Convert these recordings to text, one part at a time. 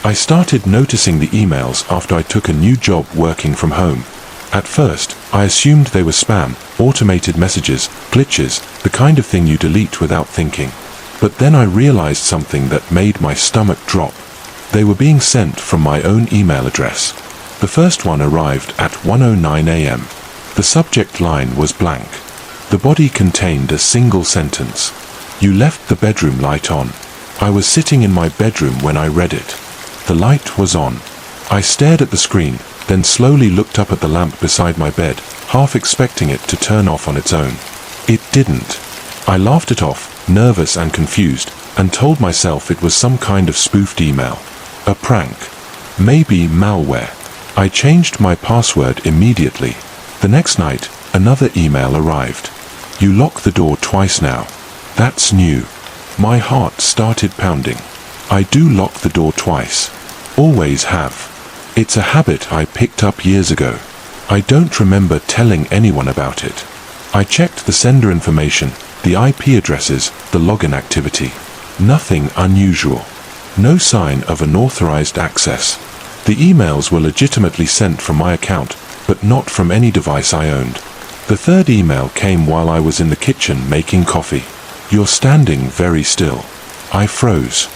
I started noticing the emails after I took a new job working from home. At first, I assumed they were spam, automated messages, glitches, the kind of thing you delete without thinking. But then I realized something that made my stomach drop. They were being sent from my own email address. The first one arrived at 1:09 a.m. The subject line was blank. The body contained a single sentence. "You left the bedroom light on." I was sitting in my bedroom when I read it. The light was on. I stared at the screen, then slowly looked up at the lamp beside my bed, half expecting it to turn off on its own. It didn't. I laughed it off, nervous and confused, and told myself it was some kind of spoofed email. A prank. Maybe malware. I changed my password immediately. The next night, another email arrived. "You lock the door twice now." That's new. My heart started pounding. I do lock the door twice. Always have. It's a habit I picked up years ago. I don't remember telling anyone about it. I checked the sender information, the IP addresses, the login activity. Nothing unusual. No sign of unauthorized access. The emails were legitimately sent from my account, but not from any device I owned. The third email came while I was in the kitchen making coffee. "You're standing very still." I froze.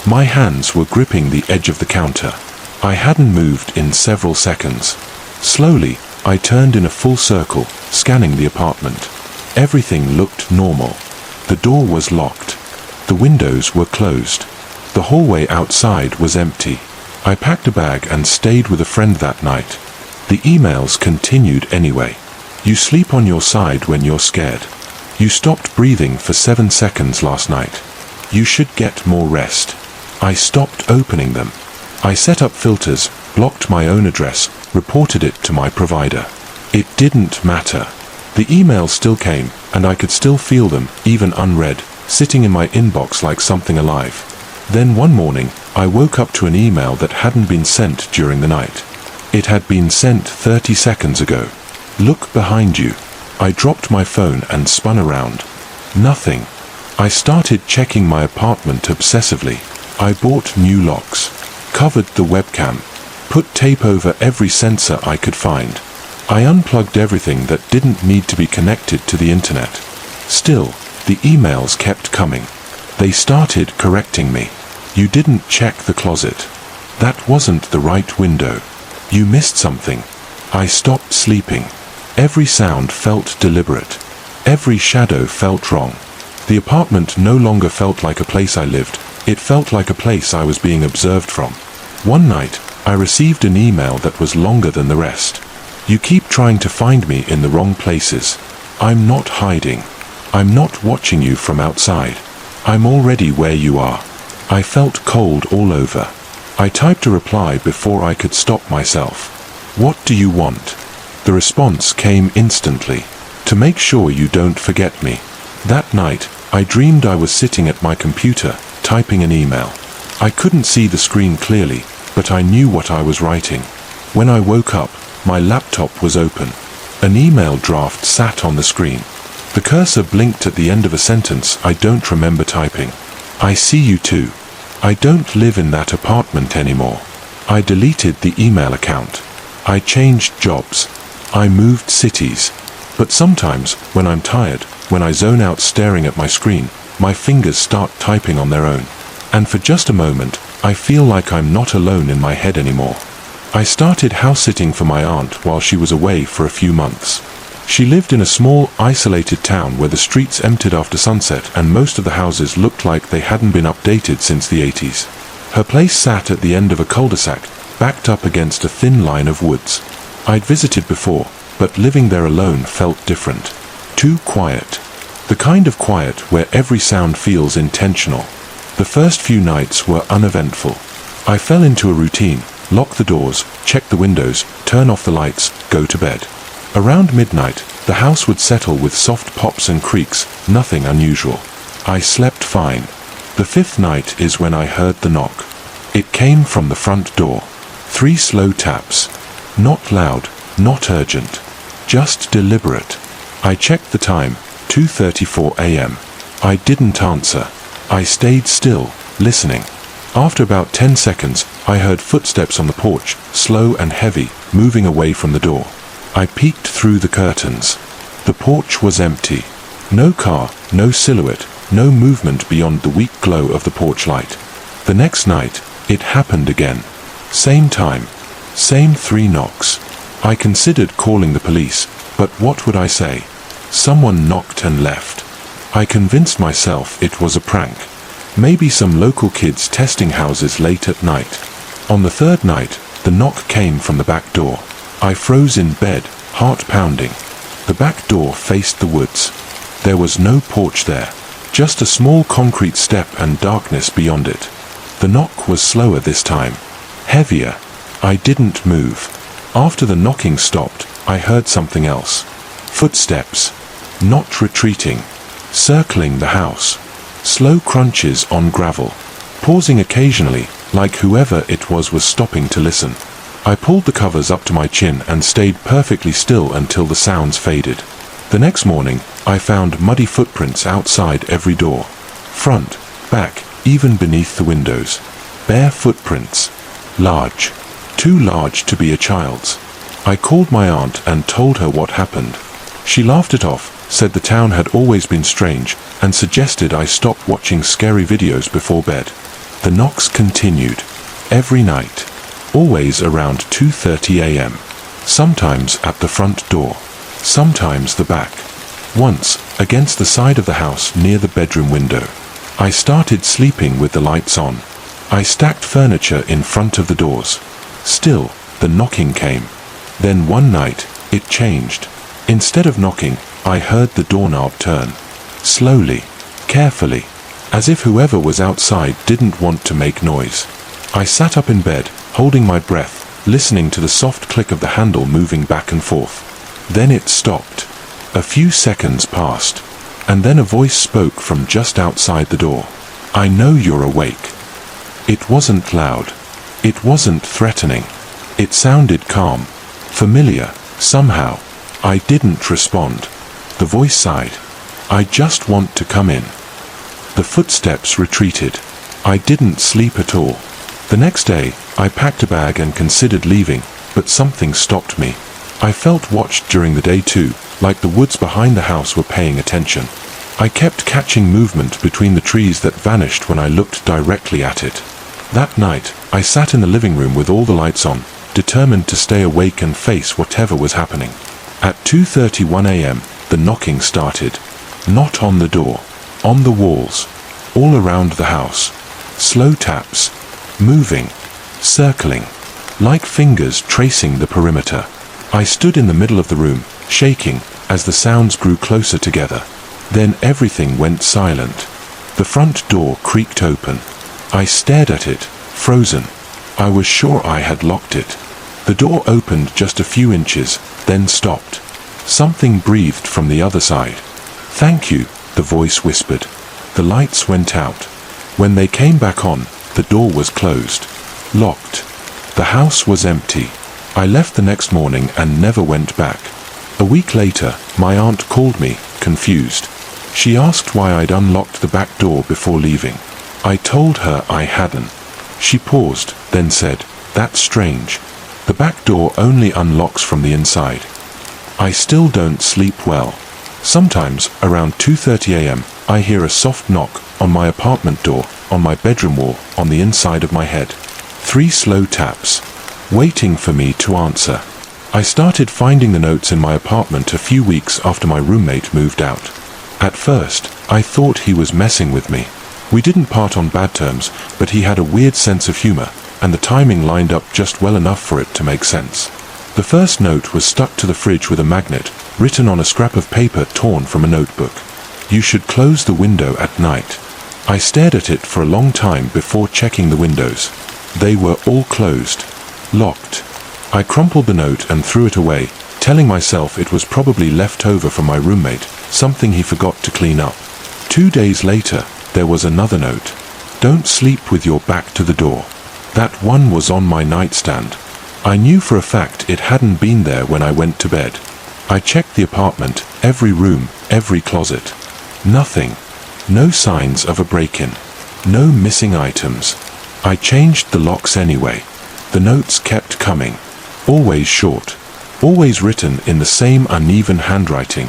My hands were gripping the edge of the counter. I hadn't moved in several seconds. Slowly, I turned in a full circle, scanning the apartment. Everything looked normal. The door was locked. The windows were closed. The hallway outside was empty. I packed a bag and stayed with a friend that night. The emails continued anyway. "You sleep on your side when you're scared." "You stopped breathing for 7 seconds last night." "You should get more rest." I stopped opening them. I set up filters, blocked my own address, reported it to my provider. It didn't matter. The emails still came, and I could still feel them, even unread, sitting in my inbox like something alive. Then one morning, I woke up to an email that hadn't been sent during the night. It had been sent 30 seconds ago. "Look behind you." I dropped my phone and spun around. Nothing. I started checking my apartment obsessively. I bought new locks, covered the webcam, put tape over every sensor I could find. I unplugged everything that didn't need to be connected to the internet. Still, the emails kept coming. They started correcting me. "You didn't check the closet. That wasn't the right window. You missed something." I stopped sleeping. Every sound felt deliberate. Every shadow felt wrong. The apartment no longer felt like a place I lived. It felt like a place I was being observed from. One night, I received an email that was longer than the rest. "You keep trying to find me in the wrong places. I'm not hiding. I'm not watching you from outside. I'm already where you are." I felt cold all over. I typed a reply before I could stop myself. "What do you want?" The response came instantly. "To make sure you don't forget me." That night, I dreamed I was sitting at my computer, typing an email. I couldn't see the screen clearly, but I knew what I was writing. When I woke up, my laptop was open. An email draft sat on the screen. The cursor blinked at the end of a sentence I don't remember typing. "I see you too. I don't live in that apartment anymore." I deleted the email account. I changed jobs. I moved cities. But sometimes, when I'm tired, when I zone out staring at my screen, my fingers start typing on their own. And for just a moment, I feel like I'm not alone in my head anymore. I started house-sitting for my aunt while she was away for a few months. She lived in a small, isolated town where the streets emptied after sunset and most of the houses looked like they hadn't been updated since the 80s. Her place sat at the end of a cul-de-sac, backed up against a thin line of woods. I'd visited before, but living there alone felt different. Too quiet. The kind of quiet where every sound feels intentional. The first few nights were uneventful. I fell into a routine: lock the doors, check the windows, turn off the lights, go to bed. Around midnight, the house would settle with soft pops and creaks, nothing unusual. I slept fine. The fifth night is when I heard the knock. It came from the front door. 3 slow taps. Not loud, not urgent. Just deliberate. I checked the time, 2:34 a.m. I didn't answer. I stayed still, listening. After about 10 seconds, I heard footsteps on the porch, slow and heavy, moving away from the door. I peeked through the curtains. The porch was empty. No car, no silhouette, no movement beyond the weak glow of the porch light. The next night, it happened again. Same time. Same 3 knocks. I considered calling the police, but what would I say? Someone knocked and left. I convinced myself it was a prank. Maybe some local kids testing houses late at night. On the 3rd night, the knock came from the back door. I froze in bed, heart pounding. The back door faced the woods. There was no porch there, just a small concrete step and darkness beyond it. The knock was slower this time, heavier. I didn't move. After the knocking stopped, I heard something else. Footsteps. Not retreating. Circling the house. Slow crunches on gravel. Pausing occasionally, like whoever it was stopping to listen. I pulled the covers up to my chin and stayed perfectly still until the sounds faded. The next morning, I found muddy footprints outside every door. Front, back, even beneath the windows. Bare footprints. Large. Too large to be a child's. I called my aunt and told her what happened. She laughed it off, said the town had always been strange, and suggested I stop watching scary videos before bed. The knocks continued. Every night. Always around 2:30 a.m. Sometimes at the front door. Sometimes the back. Once, against the side of the house near the bedroom window. I started sleeping with the lights on. I stacked furniture in front of the doors. Still, the knocking came. Then one night, it changed. Instead of knocking, I heard the doorknob turn. Slowly, carefully, as if whoever was outside didn't want to make noise. I sat up in bed, holding my breath, listening to the soft click of the handle moving back and forth. Then it stopped. A few seconds passed, and then a voice spoke from just outside the door. "I know you're awake." It wasn't loud. It wasn't threatening. It sounded calm, familiar, somehow. I didn't respond. The voice sighed. "I just want to come in." The footsteps retreated. I didn't sleep at all. The next day, I packed a bag and considered leaving, but something stopped me. I felt watched during the day too, like the woods behind the house were paying attention. I kept catching movement between the trees that vanished when I looked directly at it. That night, I sat in the living room with all the lights on, determined to stay awake and face whatever was happening. At 2:31 a.m., the knocking started. Not on the door, on the walls, all around the house. Slow taps, moving, circling, like fingers tracing the perimeter. I stood in the middle of the room, shaking, as the sounds grew closer together. Then everything went silent. The front door creaked open. I stared at it, frozen. I was sure I had locked it. The door opened just a few inches, then stopped. Something breathed from the other side. "Thank you," the voice whispered. The lights went out. When they came back on, the door was closed. Locked. The house was empty. I left the next morning and never went back. A week later, my aunt called me, confused. She asked why I'd unlocked the back door before leaving. I told her I hadn't. She paused, then said, "That's strange. The back door only unlocks from the inside." I still don't sleep well. Sometimes, around 2:30 a.m., I hear a soft knock on my apartment door, on my bedroom wall, on the inside of my head. 3 slow taps, waiting for me to answer. I started finding the notes in my apartment a few weeks after my roommate moved out. At first, I thought he was messing with me. We didn't part on bad terms, but he had a weird sense of humor, and the timing lined up just well enough for it to make sense. The first note was stuck to the fridge with a magnet, written on a scrap of paper torn from a notebook. "You should close the window at night." I stared at it for a long time before checking the windows. They were all closed, locked. I crumpled the note and threw it away, telling myself it was probably left over from my roommate, something he forgot to clean up. 2 days later, there was another note. "Don't sleep with your back to the door." That one was on my nightstand. I knew for a fact it hadn't been there when I went to bed. I checked the apartment, every room, every closet. Nothing. No signs of a break-in. No missing items. I changed the locks anyway. The notes kept coming. Always short. Always written in the same uneven handwriting.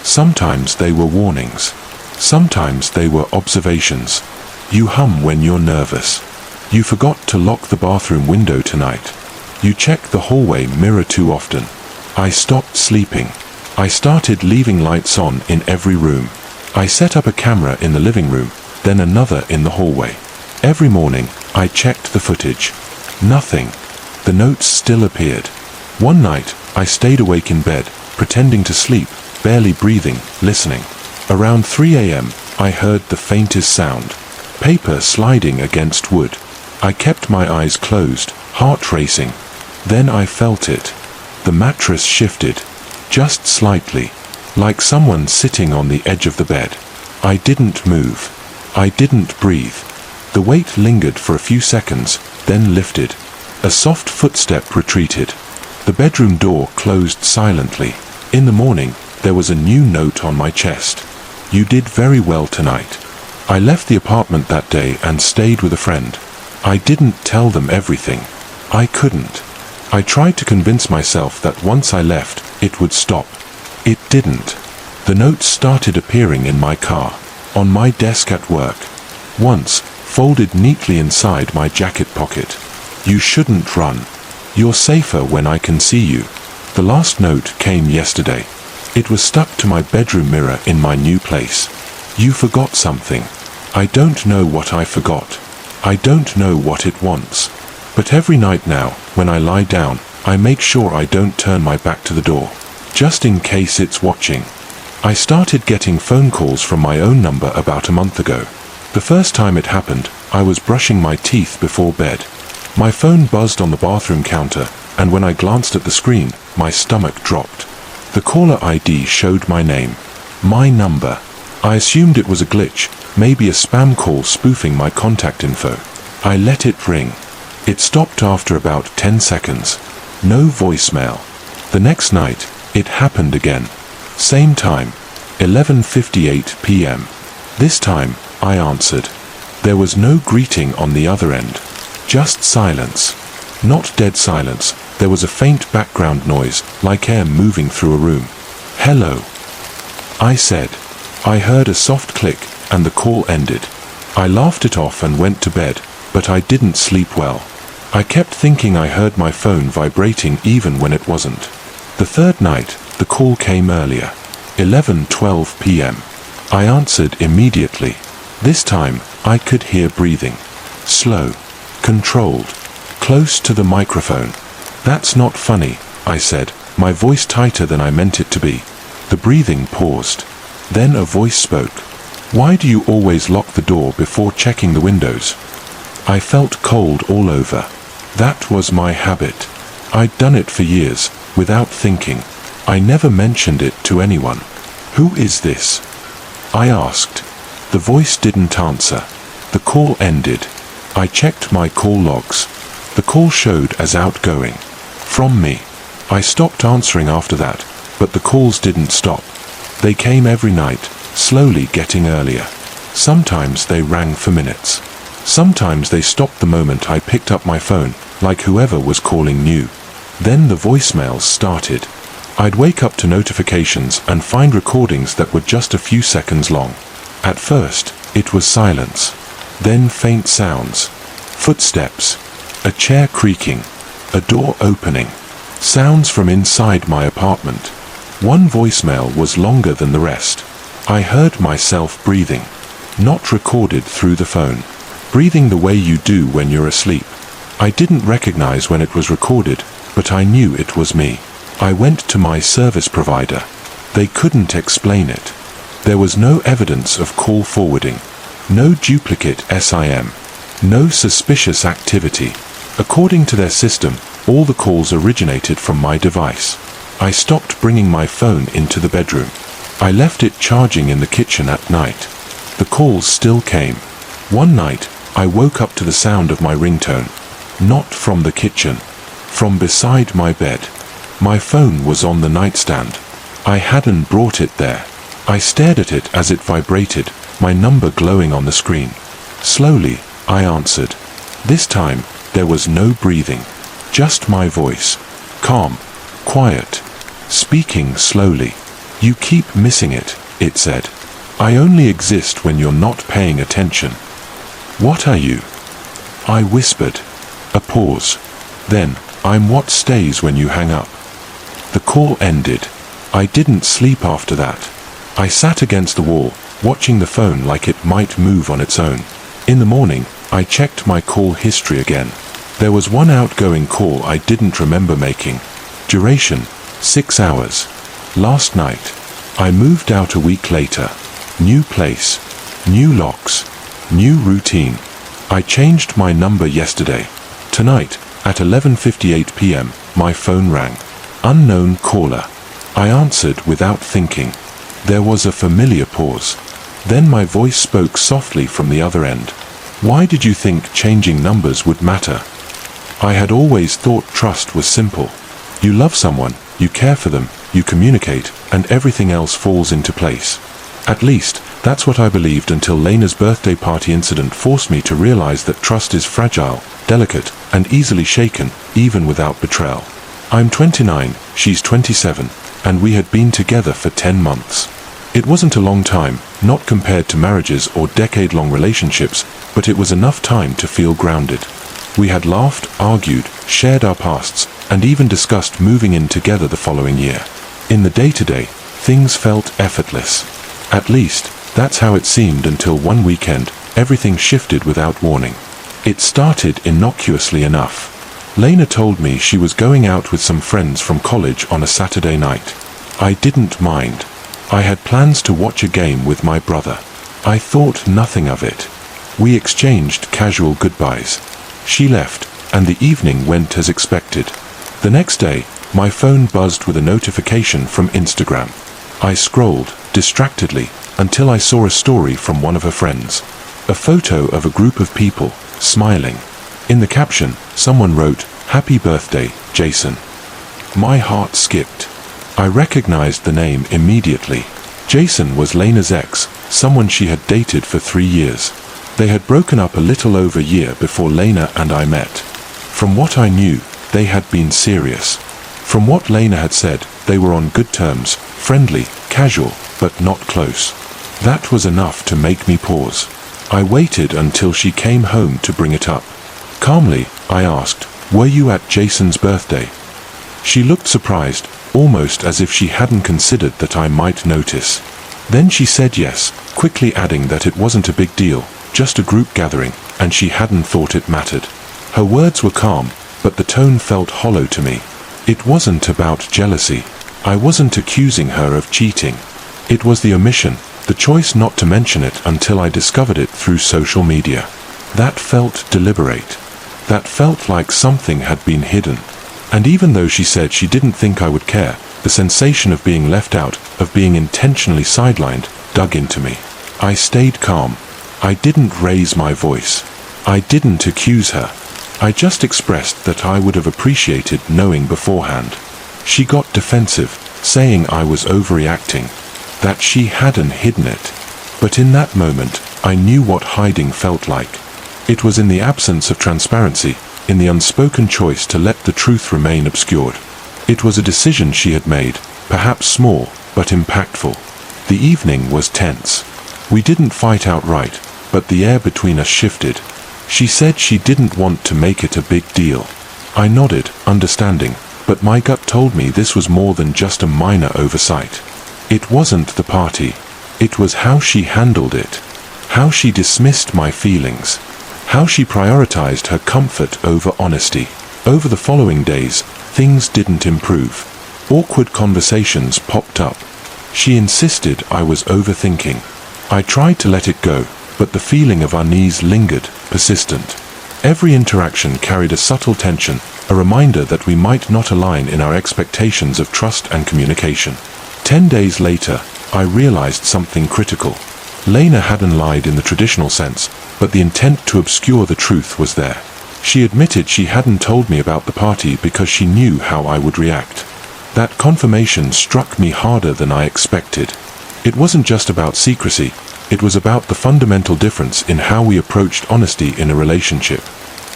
Sometimes they were warnings. Sometimes they were observations. You hum when you're nervous. You forgot to lock the bathroom window tonight. You check the hallway mirror too often. I stopped sleeping. I started leaving lights on in every room. I set up a camera in the living room, then another in the hallway. Every morning, I checked the footage. Nothing. The notes still appeared. One night, I stayed awake in bed, pretending to sleep, barely breathing, listening. Around 3 a.m., I heard the faintest sound. Paper sliding against wood. I kept my eyes closed, heart racing. Then I felt it. The mattress shifted. Just slightly. Like someone sitting on the edge of the bed. I didn't move. I didn't breathe. The weight lingered for a few seconds, then lifted. A soft footstep retreated. The bedroom door closed silently. In the morning, there was a new note on my chest. You did very well tonight. I left the apartment that day and stayed with a friend. I didn't tell them everything. I couldn't. I tried to convince myself that once I left, it would stop. It didn't. The notes started appearing in my car, on my desk at work. Once, folded neatly inside my jacket pocket. You shouldn't run. You're safer when I can see you. The last note came yesterday. It was stuck to my bedroom mirror in my new place. You forgot something. I don't know what I forgot. I don't know what it wants. But every night now, when I lie down, I make sure I don't turn my back to the door. Just in case it's watching. I started getting phone calls from my own number about a month ago. The first time it happened, I was brushing my teeth before bed. My phone buzzed on the bathroom counter, and when I glanced at the screen, my stomach dropped. The caller ID showed my name. My number. I assumed it was a glitch, maybe a spam call spoofing my contact info. I let it ring. It stopped after about 10 seconds. No voicemail. The next night, it happened again. Same time. 11:58 p.m. This time, I answered. There was no greeting on the other end. Just silence. Not dead silence. There was a faint background noise, like air moving through a room. Hello. I said. I heard a soft click, and the call ended. I laughed it off and went to bed, but I didn't sleep well. I kept thinking I heard my phone vibrating even when it wasn't. The third night, the call came earlier. 11:12 p.m. I answered immediately. This time, I could hear breathing. Slow. Controlled. Close to the microphone. That's not funny, I said, my voice tighter than I meant it to be. The breathing paused. Then a voice spoke. Why do you always lock the door before checking the windows? I felt cold all over. That was my habit. I'd done it for years, without thinking. I never mentioned it to anyone. Who is this? I asked. The voice didn't answer. The call ended. I checked my call logs. The call showed as outgoing. From me. I stopped answering after that, but the calls didn't stop. They came every night, slowly getting earlier. Sometimes they rang for minutes. Sometimes they stopped the moment I picked up my phone, like whoever was calling knew. Then the voicemails started. I'd wake up to notifications and find recordings that were just a few seconds long. At first, it was silence. Then faint sounds. Footsteps. A chair creaking. A door opening. Sounds from inside my apartment. One voicemail was longer than the rest. I heard myself breathing. Not recorded through the phone. Breathing the way you do when you're asleep. I didn't recognize when it was recorded, but I knew it was me. I went to my service provider. They couldn't explain it. There was no evidence of call forwarding. No duplicate SIM. No suspicious activity. According to their system, all the calls originated from my device. I stopped bringing my phone into the bedroom. I left it charging in the kitchen at night. The calls still came. One night, I woke up to the sound of my ringtone. Not from the kitchen. From beside my bed. My phone was on the nightstand. I hadn't brought it there. I stared at it as it vibrated, my number glowing on the screen. Slowly, I answered. This time, there was no breathing. Just my voice. Calm. Quiet. Speaking slowly. "You keep missing it," it said. "I only exist when you're not paying attention." "What are you?" I whispered. A pause. Then, "I'm what stays when you hang up." The call ended. I didn't sleep after that. I sat against the wall, watching the phone like it might move on its own. In the morning, I checked my call history again. There was one outgoing call I didn't remember making. Duration, 6 hours. Last night. I moved out a week later. New place. New locks. New routine. I changed my number yesterday. Tonight, at 11:58 p.m., my phone rang. Unknown caller. I answered without thinking. There was a familiar pause. Then my voice spoke softly from the other end. "Why did you think changing numbers would matter?" I had always thought trust was simple. You love someone, you care for them, you communicate, and everything else falls into place. At least, that's what I believed until Lena's birthday party incident forced me to realize that trust is fragile, delicate, and easily shaken, even without betrayal. I'm 29, she's 27, and we had been together for 10 months. It wasn't a long time, not compared to marriages or decade-long relationships, but it was enough time to feel grounded. We had laughed, argued, shared our pasts, and even discussed moving in together the following year. In the day-to-day, things felt effortless. At least, that's how it seemed until one weekend, everything shifted without warning. It started innocuously enough. Lena told me she was going out with some friends from college on a Saturday night. I didn't mind. I had plans to watch a game with my brother. I thought nothing of it. We exchanged casual goodbyes. She left, and the evening went as expected. The next day, my phone buzzed with a notification from Instagram. I scrolled, distractedly, until I saw a story from one of her friends. A photo of a group of people, smiling. In the caption, someone wrote, "Happy birthday, Jason." My heart skipped. I recognized the name immediately. Jason was Lena's ex, someone she had dated for 3 years. They had broken up a little over a year before Lena and I met. From what I knew, they had been serious. From what Lena had said, they were on good terms, friendly, casual, but not close. That was enough to make me pause. I waited until she came home to bring it up. Calmly, I asked, "Were you at Jason's birthday?" She looked surprised, almost as if she hadn't considered that I might notice. Then she said yes, quickly adding that it wasn't a big deal, just a group gathering, and she hadn't thought it mattered. Her words were calm, but the tone felt hollow to me. It wasn't about jealousy. I wasn't accusing her of cheating. It was the omission, the choice not to mention it until I discovered it through social media. That felt deliberate. That felt like something had been hidden. And even though she said she didn't think I would care, the sensation of being left out, of being intentionally sidelined, dug into me. I stayed calm. I didn't raise my voice. I didn't accuse her. I just expressed that I would have appreciated knowing beforehand. She got defensive, saying I was overreacting, that she hadn't hidden it. But in that moment, I knew what hiding felt like. It was in the absence of transparency, in the unspoken choice to let the truth remain obscured. It was a decision she had made, perhaps small, but impactful. The evening was tense. We didn't fight outright, but the air between us shifted. She said she didn't want to make it a big deal. I nodded, understanding, but my gut told me this was more than just a minor oversight. It wasn't the party. It was how she handled it. How she dismissed my feelings. How she prioritized her comfort over honesty. Over the following days, things didn't improve. Awkward conversations popped up. She insisted I was overthinking. I tried to let it go, but the feeling of unease lingered, persistent. Every interaction carried a subtle tension, a reminder that we might not align in our expectations of trust and communication. 10 days later, I realized something critical. Lena hadn't lied in the traditional sense, but the intent to obscure the truth was there. She admitted she hadn't told me about the party because she knew how I would react. That confirmation struck me harder than I expected. It wasn't just about secrecy, it was about the fundamental difference in how we approached honesty in a relationship.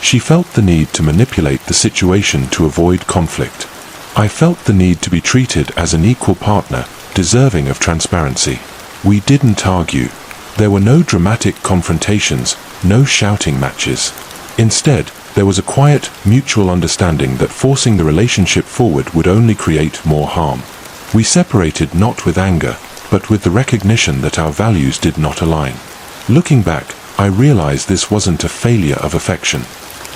She felt the need to manipulate the situation to avoid conflict. I felt the need to be treated as an equal partner, deserving of transparency. We didn't argue. There were no dramatic confrontations, no shouting matches. Instead, there was a quiet, mutual understanding that forcing the relationship forward would only create more harm. We separated not with anger, but with the recognition that our values did not align. Looking back, I realized this wasn't a failure of affection.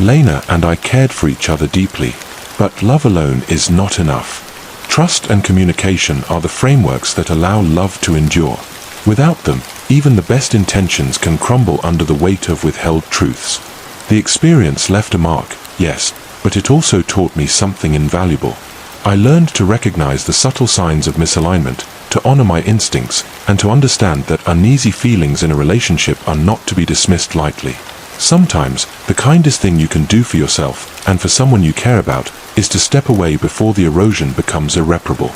Lena and I cared for each other deeply, but love alone is not enough. Trust and communication are the frameworks that allow love to endure. Without them, even the best intentions can crumble under the weight of withheld truths. The experience left a mark, yes, but it also taught me something invaluable. I learned to recognize the subtle signs of misalignment, to honor my instincts, and to understand that uneasy feelings in a relationship are not to be dismissed lightly. Sometimes, the kindest thing you can do for yourself, and for someone you care about, is to step away before the erosion becomes irreparable.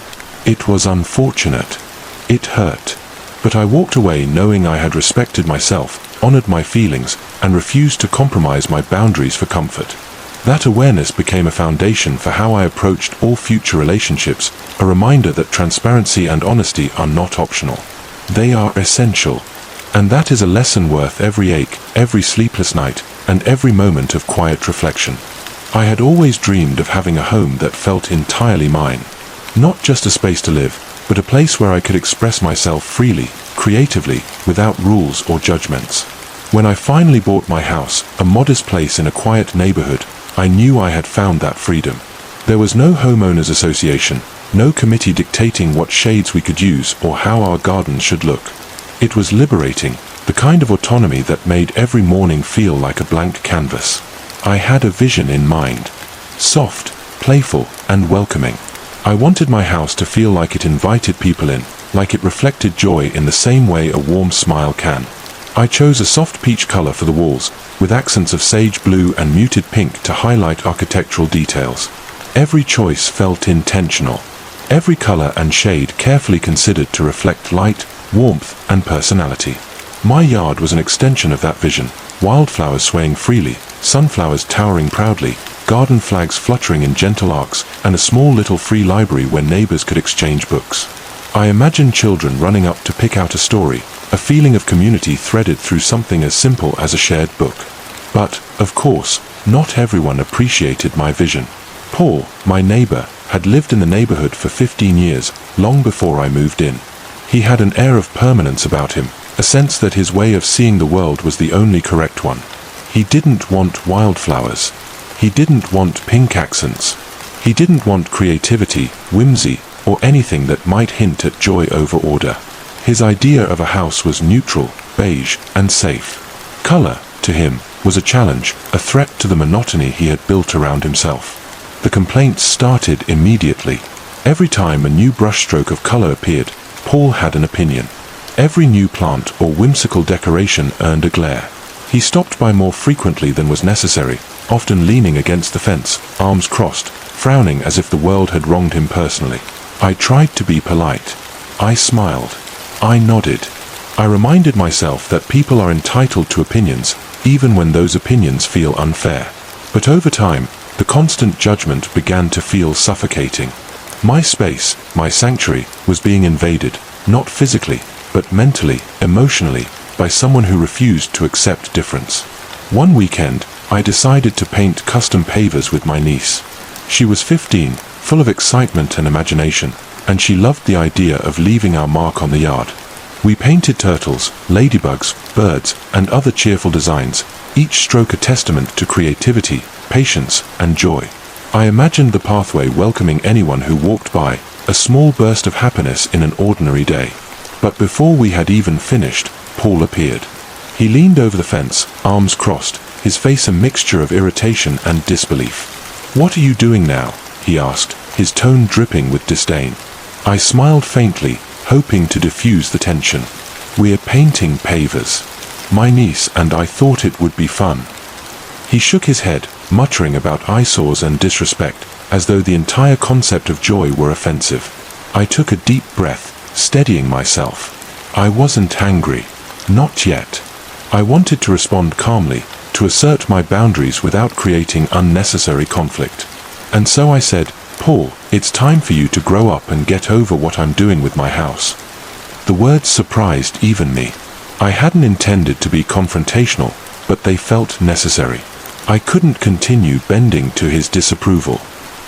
It was unfortunate. It hurt. But I walked away knowing I had respected myself, honored my feelings, and refused to compromise my boundaries for comfort. That awareness became a foundation for how I approached all future relationships, a reminder that transparency and honesty are not optional. They are essential. And that is a lesson worth every ache, every sleepless night, and every moment of quiet reflection. I had always dreamed of having a home that felt entirely mine. Not just a space to live, but a place where I could express myself freely, creatively, without rules or judgments. When I finally bought my house, a modest place in a quiet neighborhood, I knew I had found that freedom. There was no homeowners association, no committee dictating what shades we could use or how our garden should look. It was liberating, the kind of autonomy that made every morning feel like a blank canvas. I had a vision in mind. Soft, playful, and welcoming. I wanted my house to feel like it invited people in, like it reflected joy in the same way a warm smile can. I chose a soft peach color for the walls, with accents of sage blue and muted pink to highlight architectural details. Every choice felt intentional. Every color and shade carefully considered to reflect light, warmth, and personality. My yard was an extension of that vision, wildflowers swaying freely, sunflowers towering proudly, garden flags fluttering in gentle arcs, and a small little free library where neighbors could exchange books. I imagined children running up to pick out a story, a feeling of community threaded through something as simple as a shared book. But, of course, not everyone appreciated my vision. Paul, my neighbor, had lived in the neighborhood for 15 years, long before I moved in. He had an air of permanence about him, a sense that his way of seeing the world was the only correct one. He didn't want wildflowers. He didn't want pink accents. He didn't want creativity, whimsy, or anything that might hint at joy over order. His idea of a house was neutral, beige, and safe. Color, to him, was a challenge, a threat to the monotony he had built around himself. The complaints started immediately. Every time a new brushstroke of color appeared, Paul had an opinion. Every new plant or whimsical decoration earned a glare. He stopped by more frequently than was necessary, often leaning against the fence, arms crossed, frowning as if the world had wronged him personally. I tried to be polite. I smiled. I nodded. I reminded myself that people are entitled to opinions, even when those opinions feel unfair. But over time, the constant judgment began to feel suffocating. My space, my sanctuary, was being invaded, not physically, but mentally, emotionally, by someone who refused to accept difference. One weekend, I decided to paint custom pavers with my niece. She was 15, full of excitement and imagination, and she loved the idea of leaving our mark on the yard. We painted turtles, ladybugs, birds, and other cheerful designs, each stroke a testament to creativity, patience, and joy. I imagined the pathway welcoming anyone who walked by, a small burst of happiness in an ordinary day. But before we had even finished, Paul appeared. He leaned over the fence, arms crossed, his face a mixture of irritation and disbelief. "What are you doing now?" he asked, his tone dripping with disdain. I smiled faintly, hoping to diffuse the tension. "We're painting pavers. My niece and I thought it would be fun." He shook his head, muttering about eyesores and disrespect, as though the entire concept of joy were offensive. I took a deep breath, steadying myself. I wasn't angry. Not yet. I wanted to respond calmly, to assert my boundaries without creating unnecessary conflict. And so I said, "Paul, it's time for you to grow up and get over what I'm doing with my house." The words surprised even me. I hadn't intended to be confrontational, but they felt necessary. I couldn't continue bending to his disapproval.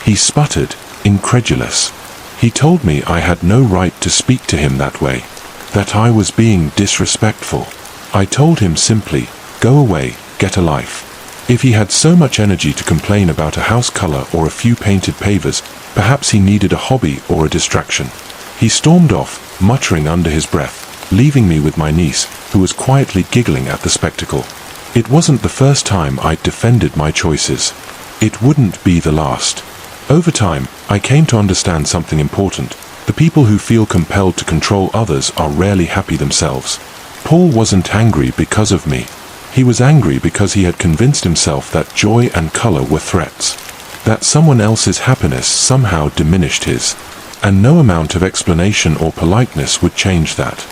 He sputtered, incredulous. He told me I had no right to speak to him that way, that I was being disrespectful. I told him simply, "Go away, get a life." If he had so much energy to complain about a house color or a few painted pavers, perhaps he needed a hobby or a distraction. He stormed off, muttering under his breath, leaving me with my niece, who was quietly giggling at the spectacle. It wasn't the first time I'd defended my choices. It wouldn't be the last. Over time, I came to understand something important. The people who feel compelled to control others are rarely happy themselves. Paul wasn't angry because of me. He was angry because he had convinced himself that joy and color were threats, that someone else's happiness somehow diminished his, and no amount of explanation or politeness would change that.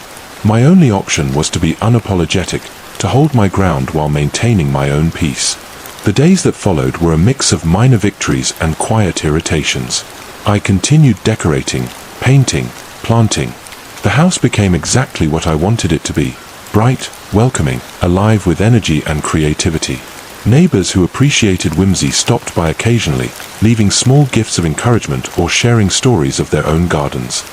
My only option was to be unapologetic, to hold my ground while maintaining my own peace. The days that followed were a mix of minor victories and quiet irritations. I continued decorating, painting, planting. The house became exactly what I wanted it to be: bright, welcoming, alive with energy and creativity. Neighbors who appreciated whimsy stopped by occasionally, leaving small gifts of encouragement or sharing stories of their own gardens.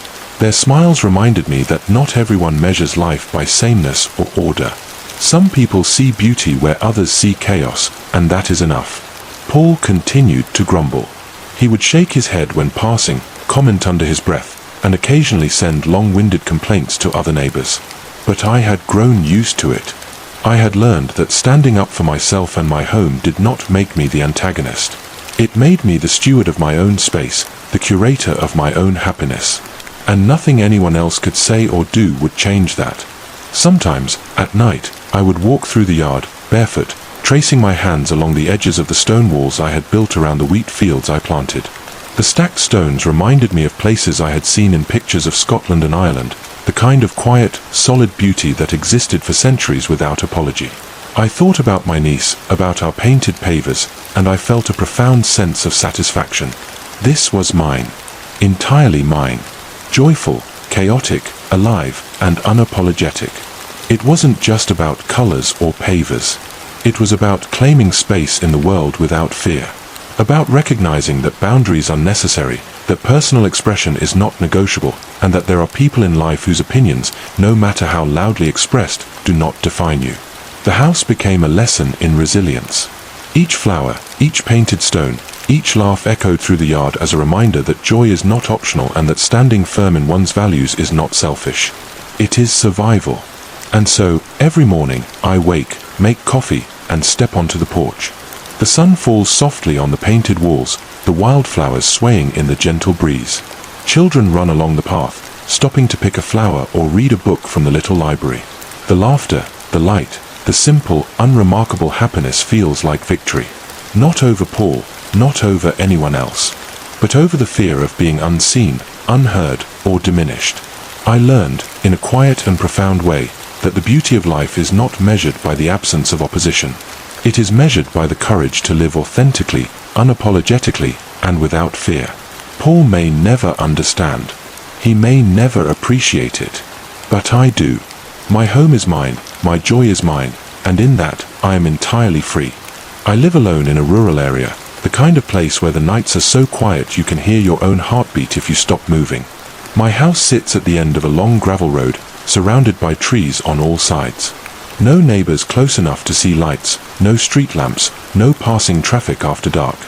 Their smiles reminded me that not everyone measures life by sameness or order. Some people see beauty where others see chaos, and that is enough. Paul continued to grumble. He would shake his head when passing, comment under his breath, and occasionally send long-winded complaints to other neighbors. But I had grown used to it. I had learned that standing up for myself and my home did not make me the antagonist. It made me the steward of my own space, the curator of my own happiness. And nothing anyone else could say or do would change that. Sometimes, at night, I would walk through the yard, barefoot, tracing my hands along the edges of the stone walls I had built around the wheat fields I planted. The stacked stones reminded me of places I had seen in pictures of Scotland and Ireland, the kind of quiet, solid beauty that existed for centuries without apology. I thought about my niece, about our painted pavers, and I felt a profound sense of satisfaction. This was mine. Entirely mine. Joyful, chaotic, alive, and unapologetic. It wasn't just about colors or pavers. It was about claiming space in the world without fear. About recognizing that boundaries are necessary, that personal expression is not negotiable, and that there are people in life whose opinions, no matter how loudly expressed, do not define you. The house became a lesson in resilience. Each flower, each painted stone, each laugh echoed through the yard as a reminder that joy is not optional and that standing firm in one's values is not selfish. It is survival. And so, every morning, I wake, make coffee, and step onto the porch. The sun falls softly on the painted walls, the wildflowers swaying in the gentle breeze. Children run along the path, stopping to pick a flower or read a book from the little library. The laughter, the light, the simple, unremarkable happiness feels like victory. Not over Paul, not over anyone else, but over the fear of being unseen, unheard, or diminished. I learned, in a quiet and profound way, that the beauty of life is not measured by the absence of opposition. It is measured by the courage to live authentically, unapologetically, and without fear. Paul may never understand. He may never appreciate it. But I do. My home is mine, my joy is mine, and in that, I am entirely free. I live alone in a rural area, the kind of place where the nights are so quiet you can hear your own heartbeat if you stop moving. My house sits at the end of a long gravel road, surrounded by trees on all sides. No neighbors close enough to see lights, no street lamps, no passing traffic after dark.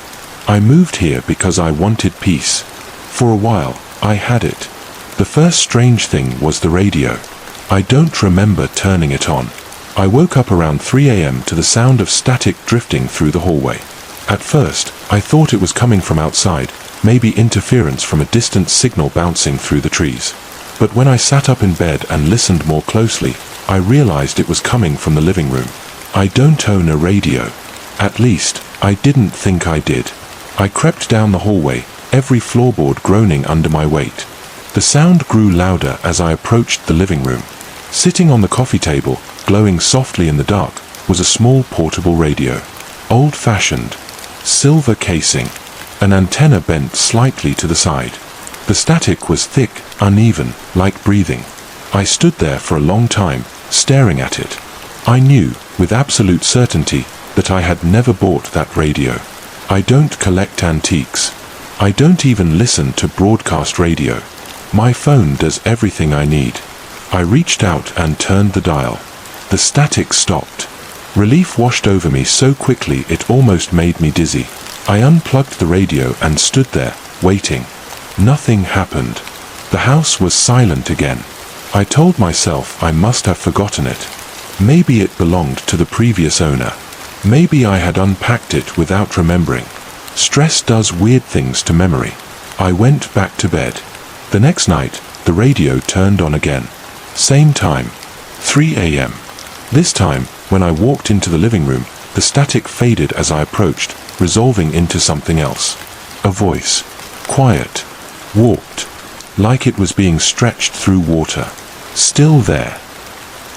I moved here because I wanted peace. For a while, I had it. The first strange thing was the radio. I don't remember turning it on. I woke up around 3 a.m. to the sound of static drifting through the hallway. At first, I thought it was coming from outside, maybe interference from a distant signal bouncing through the trees. But when I sat up in bed and listened more closely, I realized it was coming from the living room. I don't own a radio. At least, I didn't think I did. I crept down the hallway, every floorboard groaning under my weight. The sound grew louder as I approached the living room. Sitting on the coffee table, glowing softly in the dark, was a small portable radio. Old-fashioned. Silver casing. An antenna bent slightly to the side. The static was thick, uneven, like breathing. I stood there for a long time, staring at it. I knew, with absolute certainty, that I had never bought that radio. I don't collect antiques. I don't even listen to broadcast radio. My phone does everything I need. I reached out and turned the dial. The static stopped. Relief washed over me so quickly it almost made me dizzy. I unplugged the radio and stood there, waiting. Nothing happened. The house was silent again. I told myself I must have forgotten it. Maybe it belonged to the previous owner. Maybe I had unpacked it without remembering. Stress does weird things to memory. I went back to bed. The next night, the radio turned on again. Same time. 3 a.m. This time, when I walked into the living room, the static faded as I approached, resolving into something else. A voice. Quiet. Warped. Like it was being stretched through water. Still there.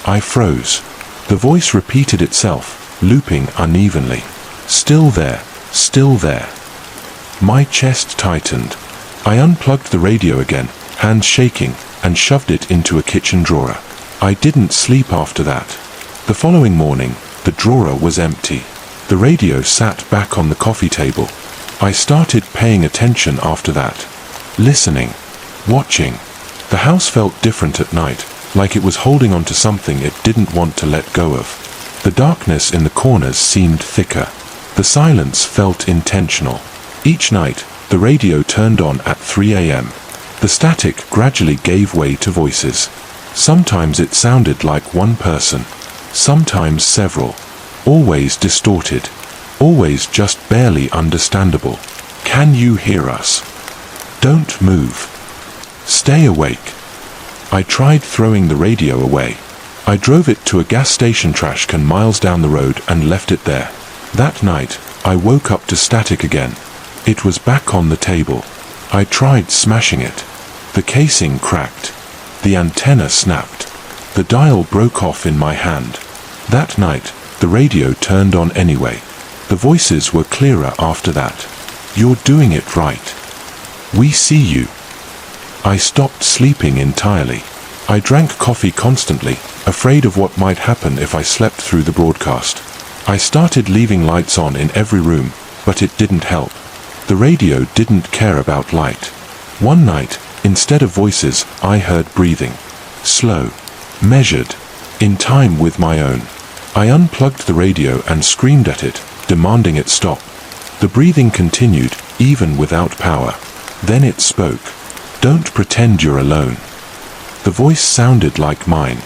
I froze. The voice repeated itself, looping unevenly. Still there. Still there. My chest tightened. I unplugged the radio again, hands shaking, and shoved it into a kitchen drawer. I didn't sleep after that. The following morning, the drawer was empty. The radio sat back on the coffee table. I started paying attention after that. Listening. Watching. The house felt different at night, like it was holding on to something it didn't want to let go of. The darkness in the corners seemed thicker. The silence felt intentional. Each night, the radio turned on at 3 a.m. The static gradually gave way to voices. Sometimes it sounded like one person. Sometimes several. Always distorted. Always just barely understandable. Can you hear us? Don't move. Stay awake. I tried throwing the radio away. I drove it to a gas station trash can miles down the road and left it there. That night, I woke up to static again. It was back on the table. I tried smashing it. The casing cracked. The antenna snapped. The dial broke off in my hand. That night, the radio turned on anyway. The voices were clearer after that. You're doing it right. We see you. I stopped sleeping entirely. I drank coffee constantly, afraid of what might happen if I slept through the broadcast. I started leaving lights on in every room, but it didn't help. The radio didn't care about light. One night, instead of voices, I heard breathing. Slow. Measured. In time with my own. I unplugged the radio and screamed at it, demanding it stop. The breathing continued, even without power. Then it spoke. Don't pretend you're alone. The voice sounded like mine.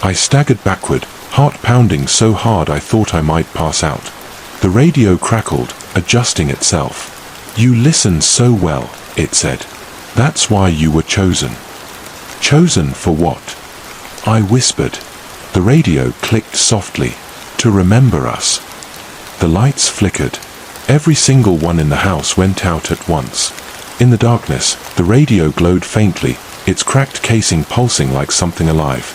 I staggered backward, heart pounding so hard I thought I might pass out. The radio crackled, adjusting itself. You listen so well, it said. That's why you were chosen. Chosen for what? I whispered. The radio clicked softly. To remember us. The lights flickered. Every single one in the house went out at once. In the darkness, the radio glowed faintly, its cracked casing pulsing like something alive.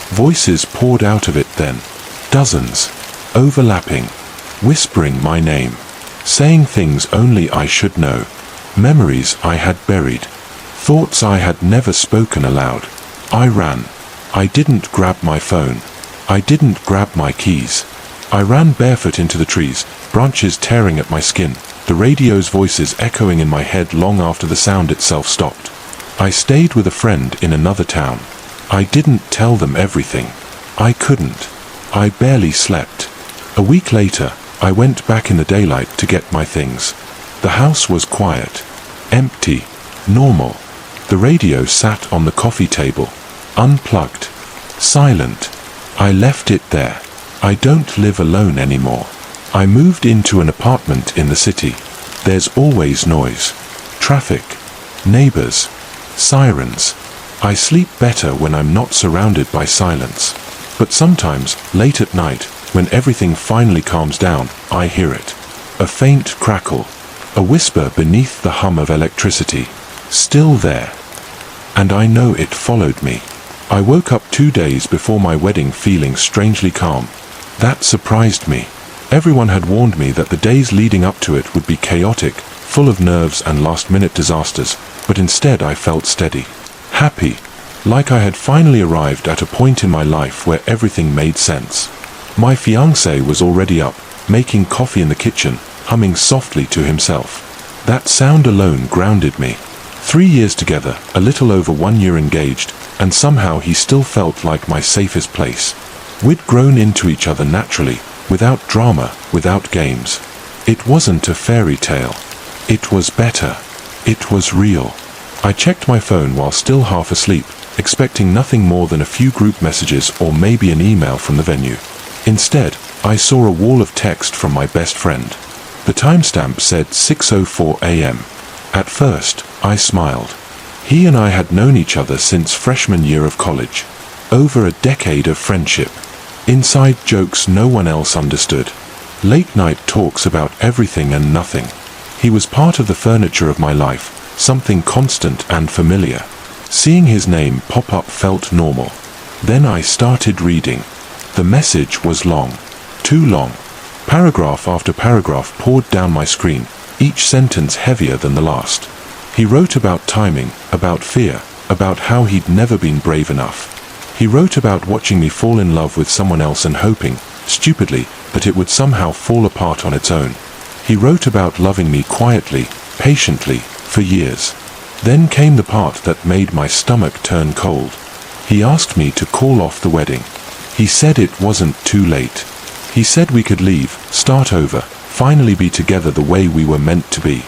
Voices poured out of it then. Dozens. Overlapping. Whispering my name. Saying things only I should know. Memories I had buried. Thoughts I had never spoken aloud. I ran. I didn't grab my phone. I didn't grab my keys. I ran barefoot into the trees, branches tearing at my skin, the radio's voices echoing in my head long after the sound itself stopped. I stayed with a friend in another town. I didn't tell them everything. I couldn't. I barely slept. A week later, I went back in the daylight to get my things. The house was quiet. Empty. Normal. The radio sat on the coffee table. Unplugged. Silent. I left it there. I don't live alone anymore. I moved into an apartment in the city. There's always noise. Traffic. Neighbors. Sirens. I sleep better when I'm not surrounded by silence. But sometimes, late at night, when everything finally calms down, I hear it. A faint crackle. A whisper beneath the hum of electricity. Still there. And I know it followed me. I woke up 2 days before my wedding feeling strangely calm. That surprised me. Everyone had warned me that the days leading up to it would be chaotic, full of nerves and last-minute disasters, but instead I felt steady, happy, like I had finally arrived at a point in my life where everything made sense. My fiancé was already up, making coffee in the kitchen, humming softly to himself. That sound alone grounded me. 3 years together, a little over 1 year engaged, and somehow he still felt like my safest place. We'd grown into each other naturally, without drama, without games. It wasn't a fairy tale. It was better. It was real. I checked my phone while still half asleep, expecting nothing more than a few group messages or maybe an email from the venue. Instead, I saw a wall of text from my best friend. The timestamp said 6:04 a.m. At first, I smiled. He and I had known each other since freshman year of college. Over a decade of friendship. Inside jokes no one else understood. Late night talks about everything and nothing. He was part of the furniture of my life, something constant and familiar. Seeing his name pop up felt normal. Then I started reading. The message was long. Too long. Paragraph after paragraph poured down my screen, each sentence heavier than the last. He wrote about timing, about fear, about how he'd never been brave enough. He wrote about watching me fall in love with someone else and hoping, stupidly, that it would somehow fall apart on its own. He wrote about loving me quietly, patiently, for years. Then came the part that made my stomach turn cold. He asked me to call off the wedding. He said it wasn't too late. He said we could leave, start over, finally be together the way we were meant to be.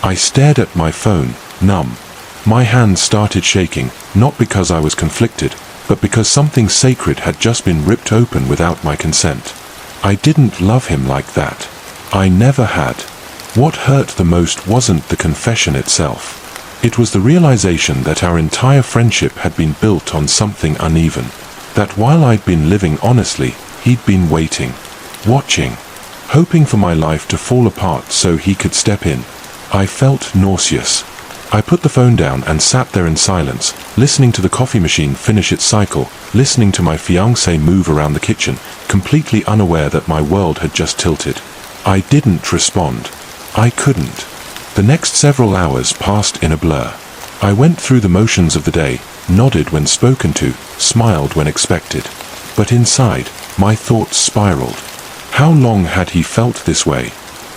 I stared at my phone, numb. My hands started shaking, not because I was conflicted, but because something sacred had just been ripped open without my consent. I didn't love him like that. I never had. What hurt the most wasn't the confession itself. It was the realization that our entire friendship had been built on something uneven. That while I'd been living honestly, he'd been waiting, watching, hoping for my life to fall apart so he could step in. I felt nauseous. I put the phone down and sat there in silence, listening to the coffee machine finish its cycle, listening to my fiancé move around the kitchen, completely unaware that my world had just tilted. I didn't respond. I couldn't. The next several hours passed in a blur. I went through the motions of the day, nodded when spoken to, smiled when expected. But inside, my thoughts spiraled. How long had he felt this way?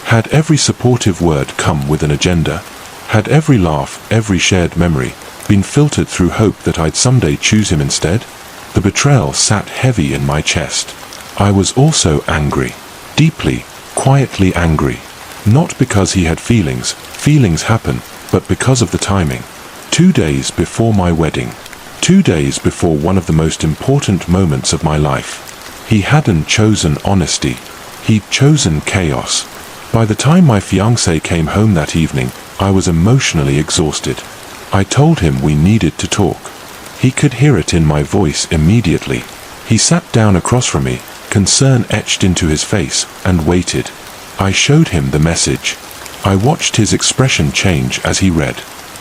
Had every supportive word come with an agenda? Had every laugh, every shared memory, been filtered through hope that I'd someday choose him instead? The betrayal sat heavy in my chest. I was also angry. Deeply, quietly angry. Not because he had feelings happen, but because of the timing. 2 days before my wedding. 2 days before one of the most important moments of my life. He hadn't chosen honesty. He'd chosen chaos. By the time my fiancé came home that evening, I was emotionally exhausted. I told him we needed to talk. He could hear it in my voice immediately. He sat down across from me, concern etched into his face, and waited. I showed him the message. I watched his expression change as he read.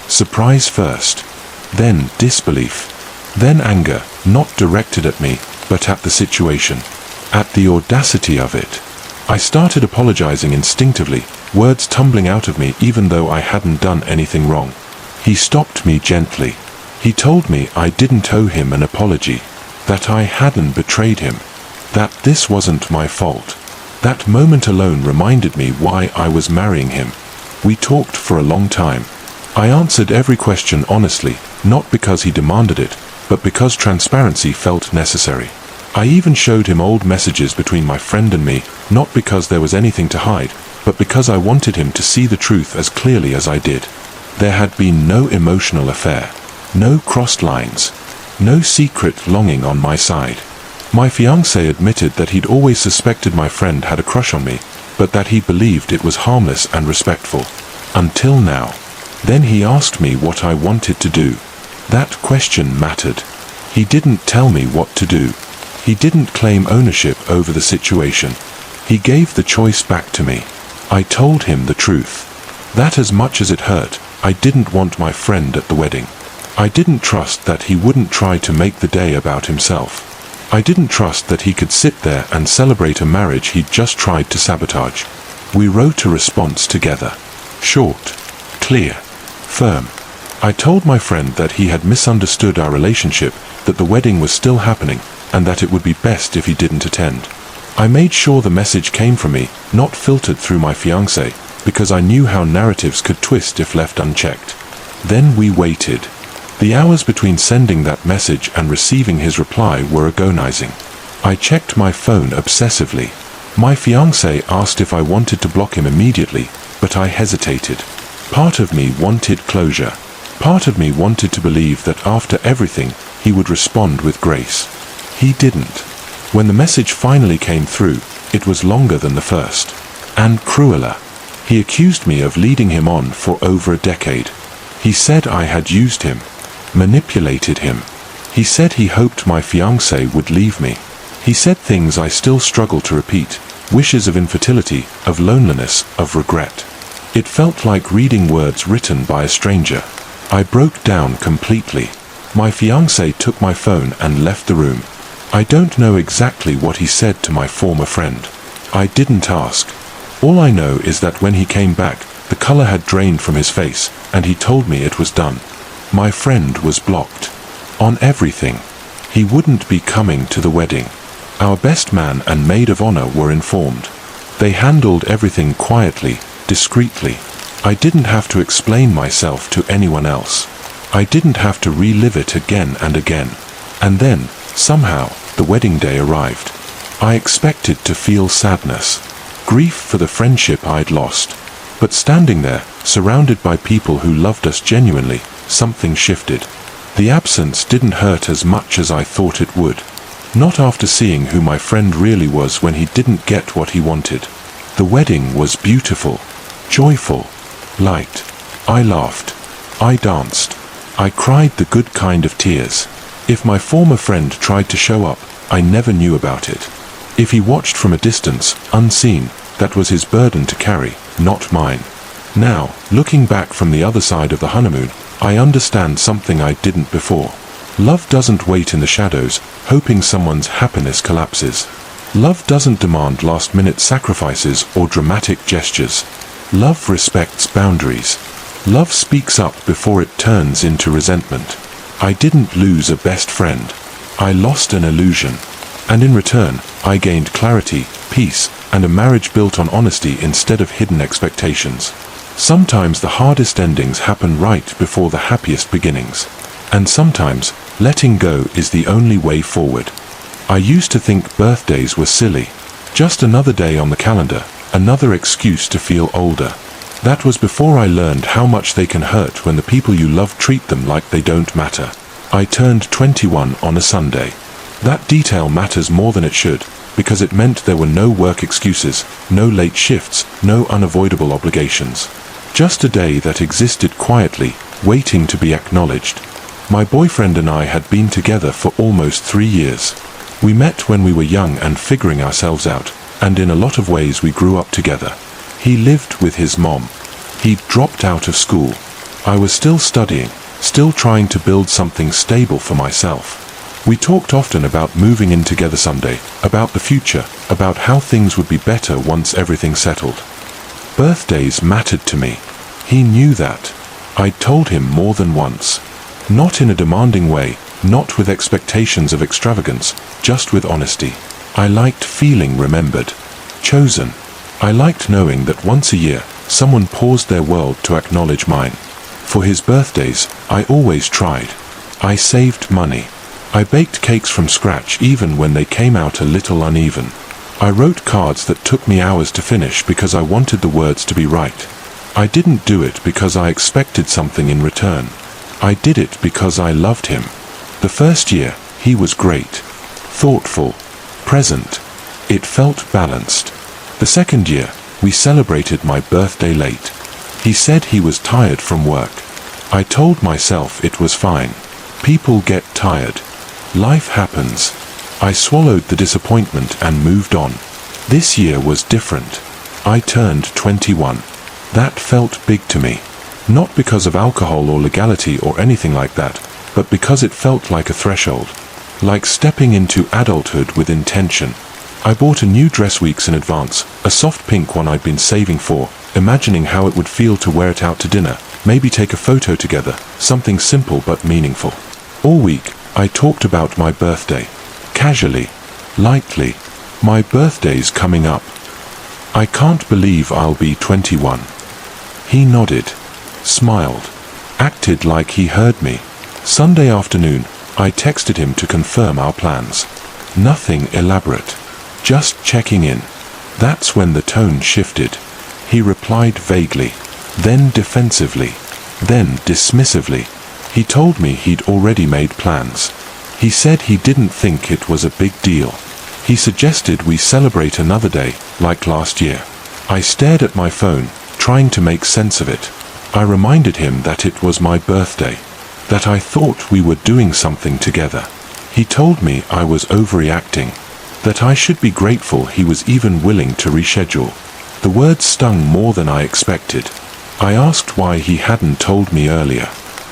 Surprise first. Then disbelief. Then anger, not directed at me, but at the situation. At the audacity of it. I started apologizing instinctively, words tumbling out of me even though I hadn't done anything wrong. He stopped me gently. He told me I didn't owe him an apology, that I hadn't betrayed him, that this wasn't my fault. That moment alone reminded me why I was marrying him. We talked for a long time. I answered every question honestly, not because he demanded it, but because transparency felt necessary. I even showed him old messages between my friend and me, not because there was anything to hide, but because I wanted him to see the truth as clearly as I did. There had been no emotional affair, no crossed lines, no secret longing on my side. My fiancé admitted that he'd always suspected my friend had a crush on me, but that he believed it was harmless and respectful. Until now. Then he asked me what I wanted to do. That question mattered. He didn't tell me what to do. He didn't claim ownership over the situation. He gave the choice back to me. I told him the truth. That as much as it hurt, I didn't want my friend at the wedding. I didn't trust that he wouldn't try to make the day about himself. I didn't trust that he could sit there and celebrate a marriage he'd just tried to sabotage. We wrote a response together. Short, clear, firm. I told my friend that he had misunderstood our relationship, that the wedding was still happening, and that it would be best if he didn't attend. I made sure the message came from me, not filtered through my fiancé, because I knew how narratives could twist if left unchecked. Then we waited. The hours between sending that message and receiving his reply were agonizing. I checked my phone obsessively. My fiancé asked if I wanted to block him immediately, but I hesitated. Part of me wanted closure. Part of me wanted to believe that after everything, he would respond with grace. He didn't. When the message finally came through, it was longer than the first. And crueler. He accused me of leading him on for over a decade. He said I had used him, manipulated him. He said he hoped my fiancé would leave me. He said things I still struggle to repeat, wishes of infertility, of loneliness, of regret. It felt like reading words written by a stranger. I broke down completely. My fiancé took my phone and left the room. I don't know exactly what he said to my former friend. I didn't ask. All I know is that when he came back, the color had drained from his face, and he told me it was done. My friend was blocked. On everything. He wouldn't be coming to the wedding. Our best man and maid of honor were informed. They handled everything quietly, discreetly. I didn't have to explain myself to anyone else. I didn't have to relive it again and again. And then, somehow, the wedding day arrived. I expected to feel sadness, grief for the friendship I'd lost. But standing there, surrounded by people who loved us genuinely, something shifted. The absence didn't hurt as much as I thought it would. Not after seeing who my friend really was when he didn't get what he wanted. The wedding was beautiful, joyful, light. I laughed. I danced. I cried the good kind of tears. If my former friend tried to show up, I never knew about it. If he watched from a distance, unseen, that was his burden to carry, not mine. Now, looking back from the other side of the honeymoon, I understand something I didn't before. Love doesn't wait in the shadows, hoping someone's happiness collapses. Love doesn't demand last-minute sacrifices or dramatic gestures. Love respects boundaries. Love speaks up before it turns into resentment. I didn't lose a best friend. I lost an illusion. And in return, I gained clarity, peace, and a marriage built on honesty instead of hidden expectations. Sometimes the hardest endings happen right before the happiest beginnings. And sometimes, letting go is the only way forward. I used to think birthdays were silly. Just another day on the calendar, another excuse to feel older. That was before I learned how much they can hurt when the people you love treat them like they don't matter. I turned 21 on a Sunday. That detail matters more than it should, because it meant there were no work excuses, no late shifts, no unavoidable obligations. Just a day that existed quietly, waiting to be acknowledged. My boyfriend and I had been together for almost 3 years. We met when we were young and figuring ourselves out, and in a lot of ways we grew up together. He lived with his mom. He'd dropped out of school. I was still studying, still trying to build something stable for myself. We talked often about moving in together someday, about the future, about how things would be better once everything settled. Birthdays mattered to me. He knew that. I'd told him more than once. Not in a demanding way, not with expectations of extravagance, just with honesty. I liked feeling remembered, chosen. I liked knowing that once a year, someone paused their world to acknowledge mine. For his birthdays, I always tried. I saved money. I baked cakes from scratch even when they came out a little uneven. I wrote cards that took me hours to finish because I wanted the words to be right. I didn't do it because I expected something in return. I did it because I loved him. The first year, he was great. Thoughtful. Present. It felt balanced. The second year, we celebrated my birthday late. He said he was tired from work. I told myself it was fine. People get tired. Life happens. I swallowed the disappointment and moved on. This year was different. I turned 21. That felt big to me. Not because of alcohol or legality or anything like that, but because it felt like a threshold. Like stepping into adulthood with intention. I bought a new dress weeks in advance, a soft pink one I'd been saving for, imagining how it would feel to wear it out to dinner, maybe take a photo together, something simple but meaningful. All week, I talked about my birthday. Casually, lightly. My birthday's coming up. I can't believe I'll be 21. He nodded, smiled, acted like he heard me. Sunday afternoon, I texted him to confirm our plans. Nothing elaborate. Just checking in. That's when the tone shifted. He replied vaguely, then defensively, then dismissively. He told me he'd already made plans. He said he didn't think it was a big deal. He suggested we celebrate another day, like last year. I stared at my phone, trying to make sense of it. I reminded him that it was my birthday, that I thought we were doing something together. He told me I was overreacting, that I should be grateful he was even willing to reschedule. The words stung more than I expected. I asked why he hadn't told me earlier.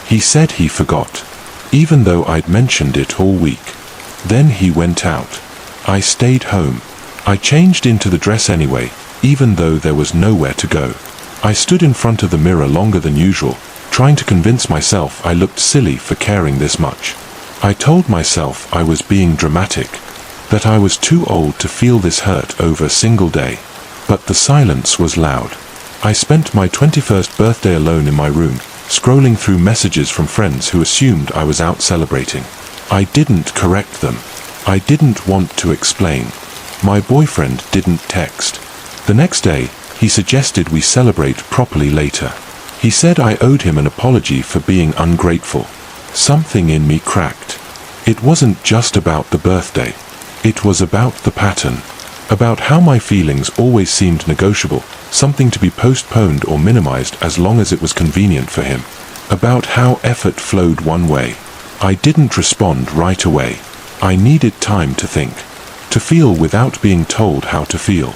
He said he forgot, even though I'd mentioned it all week. Then he went out. I stayed home. I changed into the dress anyway, even though there was nowhere to go. I stood in front of the mirror longer than usual, trying to convince myself I looked silly for caring this much. I told myself I was being dramatic, that I was too old to feel this hurt over a single day. But the silence was loud. I spent my 21st birthday alone in my room, scrolling through messages from friends who assumed I was out celebrating. I didn't correct them. I didn't want to explain. My boyfriend didn't text. The next day, he suggested we celebrate properly later. He said I owed him an apology for being ungrateful. Something in me cracked. It wasn't just about the birthday. It was about the pattern. About how my feelings always seemed negotiable, something to be postponed or minimized as long as it was convenient for him. About how effort flowed one way. I didn't respond right away. I needed time to think, to feel without being told how to feel.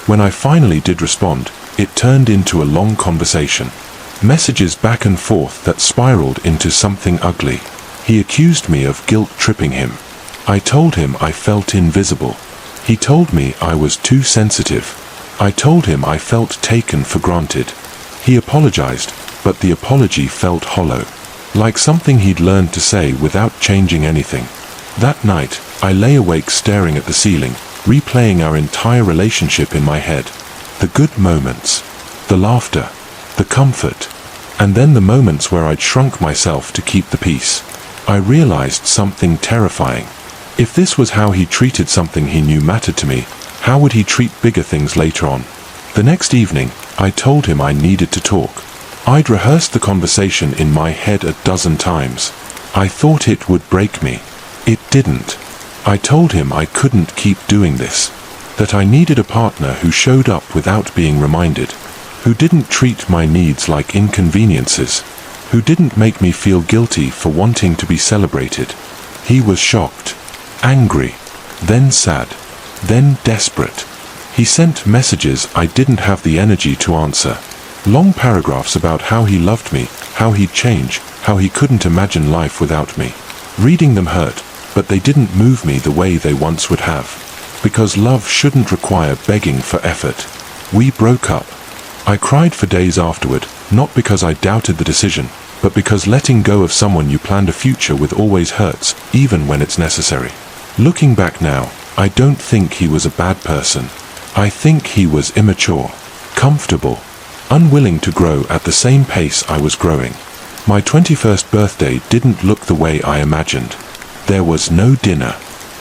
When I finally did respond, it turned into a long conversation. Messages back and forth that spiraled into something ugly. He accused me of guilt-tripping him. I told him I felt invisible. He told me I was too sensitive. I told him I felt taken for granted. He apologized, but the apology felt hollow, like something he'd learned to say without changing anything. That night, I lay awake staring at the ceiling, replaying our entire relationship in my head. The good moments, the laughter, the comfort, and then the moments where I'd shrunk myself to keep the peace. I realized something terrifying. If this was how he treated something he knew mattered to me, how would he treat bigger things later on? The next evening, I told him I needed to talk. I'd rehearsed the conversation in my head a dozen times. I thought it would break me. It didn't. I told him I couldn't keep doing this. That I needed a partner who showed up without being reminded. Who didn't treat my needs like inconveniences. Who didn't make me feel guilty for wanting to be celebrated. He was shocked. Angry. Then sad. Then desperate. He sent messages I didn't have the energy to answer. Long paragraphs about how he loved me, how he'd change, how he couldn't imagine life without me. Reading them hurt, but they didn't move me the way they once would have. Because love shouldn't require begging for effort. We broke up. I cried for days afterward, not because I doubted the decision, but because letting go of someone you planned a future with always hurts, even when it's necessary. Looking back now, I don't think he was a bad person. I think he was immature, comfortable, unwilling to grow at the same pace I was growing. My 21st birthday didn't look the way I imagined. There was no dinner,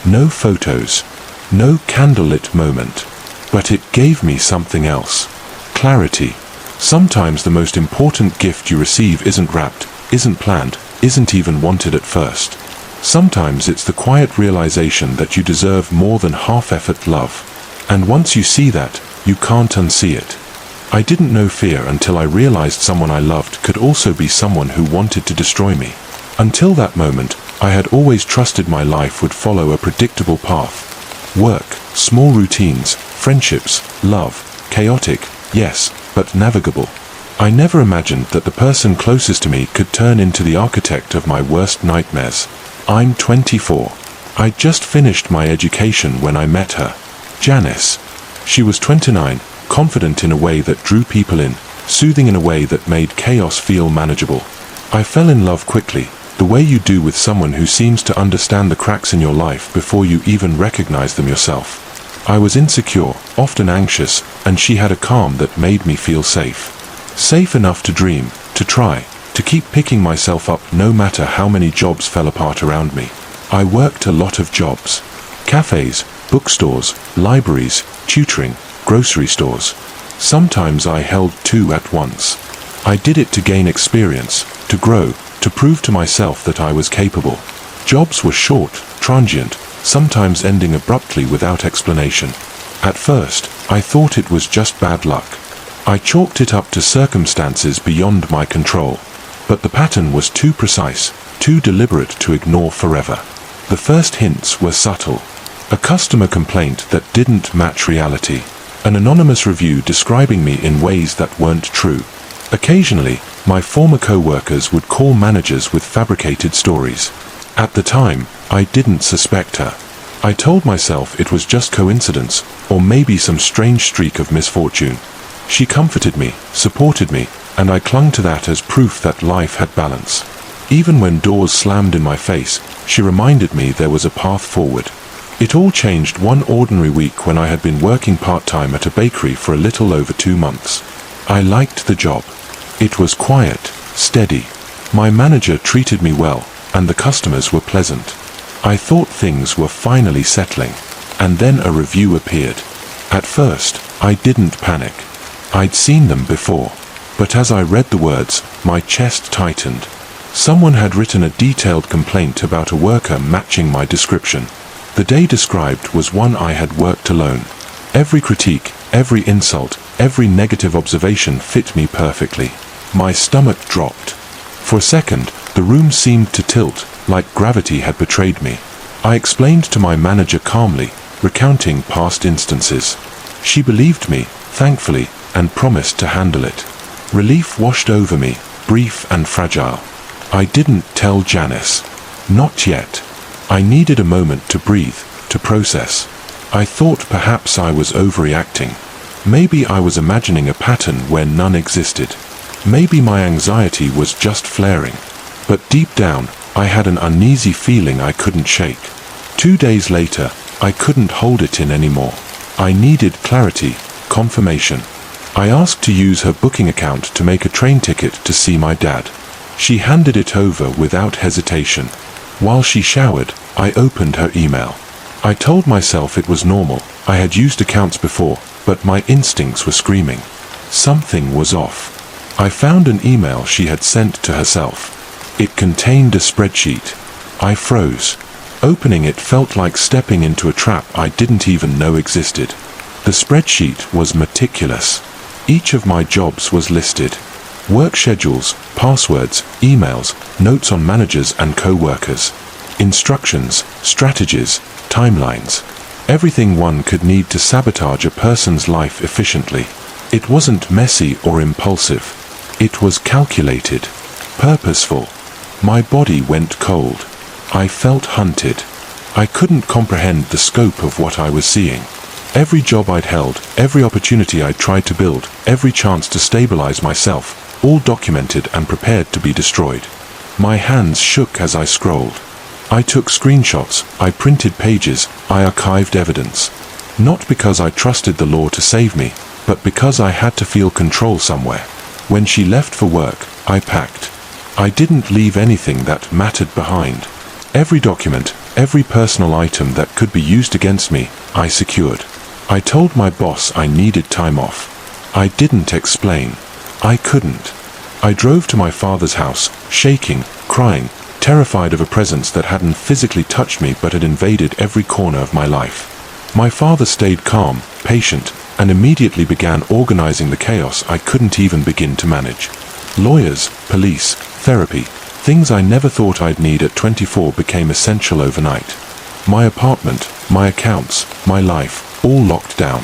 no photos, no candlelit moment. But it gave me something else. Clarity. Sometimes the most important gift you receive isn't wrapped, isn't planned, isn't even wanted at first. Sometimes it's the quiet realization that you deserve more than half-effort love. And once you see that, you can't unsee it. I didn't know fear until I realized someone I loved could also be someone who wanted to destroy me. Until that moment, I had always trusted my life would follow a predictable path. Work, small routines, friendships, love, chaotic, yes, but navigable. I never imagined that the person closest to me could turn into the architect of my worst nightmares. I'm 24. I'd just finished my education when I met her. Janice. She was 29, confident in a way that drew people in, soothing in a way that made chaos feel manageable. I fell in love quickly, the way you do with someone who seems to understand the cracks in your life before you even recognize them yourself. I was insecure, often anxious, and she had a calm that made me feel safe. Safe enough to dream, to try, to keep picking myself up no matter how many jobs fell apart around me. I worked a lot of jobs. Cafes, bookstores, libraries, tutoring, grocery stores. Sometimes I held two at once. I did it to gain experience, to grow, to prove to myself that I was capable. Jobs were short, transient, sometimes ending abruptly without explanation. At first, I thought it was just bad luck. I chalked it up to circumstances beyond my control. But the pattern was too precise, too deliberate to ignore forever. The first hints were subtle. A customer complaint that didn't match reality. An anonymous review describing me in ways that weren't true. Occasionally, my former co-workers would call managers with fabricated stories. At the time, I didn't suspect her. I told myself it was just coincidence, or maybe some strange streak of misfortune. She comforted me, supported me, and I clung to that as proof that life had balance. Even when doors slammed in my face, she reminded me there was a path forward. It all changed one ordinary week when I had been working part-time at a bakery for a little over 2 months. I liked the job. It was quiet, steady. My manager treated me well, and the customers were pleasant. I thought things were finally settling. And then a review appeared. At first, I didn't panic. I'd seen them before. But as I read the words, my chest tightened. Someone had written a detailed complaint about a worker matching my description. The day described was one I had worked alone. Every critique, every insult, every negative observation fit me perfectly. My stomach dropped. For a second, the room seemed to tilt, like gravity had betrayed me. I explained to my manager calmly, recounting past instances. She believed me, thankfully, and promised to handle it. Relief washed over me, brief and fragile. I didn't tell Janice. Not yet. I needed a moment to breathe, to process. I thought perhaps I was overreacting. Maybe I was imagining a pattern where none existed. Maybe my anxiety was just flaring. But deep down, I had an uneasy feeling I couldn't shake. 2 days later, I couldn't hold it in anymore. I needed clarity, confirmation. I asked to use her booking account to make a train ticket to see my dad. She handed it over without hesitation. While she showered, I opened her email. I told myself it was normal. I had used accounts before, but my instincts were screaming. Something was off. I found an email she had sent to herself. It contained a spreadsheet. I froze. Opening it felt like stepping into a trap I didn't even know existed. The spreadsheet was meticulous. Each of my jobs was listed. Work schedules, passwords, emails, notes on managers and co-workers. Instructions, strategies, timelines. Everything one could need to sabotage a person's life efficiently. It wasn't messy or impulsive. It was calculated, purposeful. My body went cold. I felt hunted. I couldn't comprehend the scope of what I was seeing. Every job I'd held, every opportunity I'd tried to build, every chance to stabilize myself, all documented and prepared to be destroyed. My hands shook as I scrolled. I took screenshots, I printed pages, I archived evidence. Not because I trusted the law to save me, but because I had to feel control somewhere. When she left for work, I packed. I didn't leave anything that mattered behind. Every document, every personal item that could be used against me, I secured. I told my boss I needed time off. I didn't explain. I couldn't. I drove to my father's house, shaking, crying, terrified of a presence that hadn't physically touched me but had invaded every corner of my life. My father stayed calm, patient, and immediately began organizing the chaos I couldn't even begin to manage. Lawyers, police, therapy, things I never thought I'd need at 24 became essential overnight. My apartment, my accounts, my life, all locked down.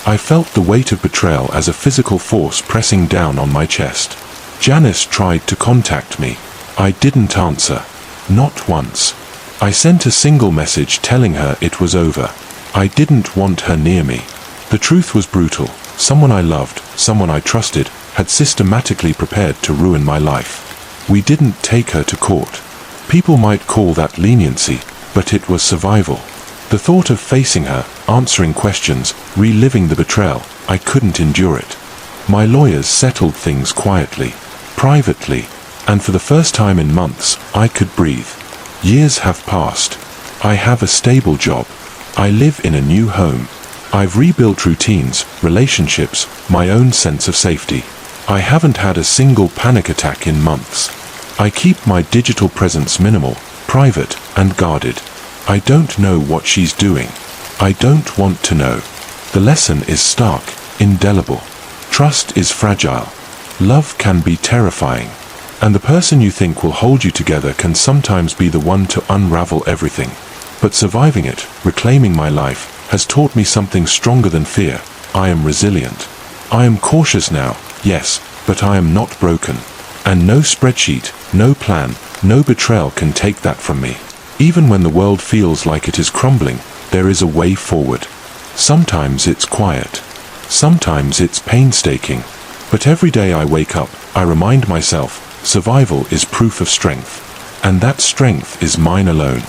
I felt the weight of betrayal as a physical force pressing down on my chest. Janice tried to contact me. I didn't answer. Not once. I sent a single message telling her it was over. I didn't want her near me. The truth was brutal. Someone I loved, someone I trusted, had systematically prepared to ruin my life. We didn't take her to court. People might call that leniency, but it was survival. The thought of facing her, answering questions, reliving the betrayal, I couldn't endure it. My lawyers settled things quietly, privately, and for the first time in months, I could breathe. Years have passed. I have a stable job. I live in a new home. I've rebuilt routines, relationships, my own sense of safety. I haven't had a single panic attack in months. I keep my digital presence minimal, private, and guarded. I don't know what she's doing. I don't want to know. The lesson is stark, indelible. Trust is fragile. Love can be terrifying. And the person you think will hold you together can sometimes be the one to unravel everything. But surviving it, reclaiming my life, has taught me something stronger than fear. I am resilient. I am cautious now, yes, but I am not broken. And no spreadsheet, no plan, no betrayal can take that from me. Even when the world feels like it is crumbling, there is a way forward. Sometimes it's quiet. Sometimes it's painstaking. But every day I wake up, I remind myself, survival is proof of strength. And that strength is mine alone.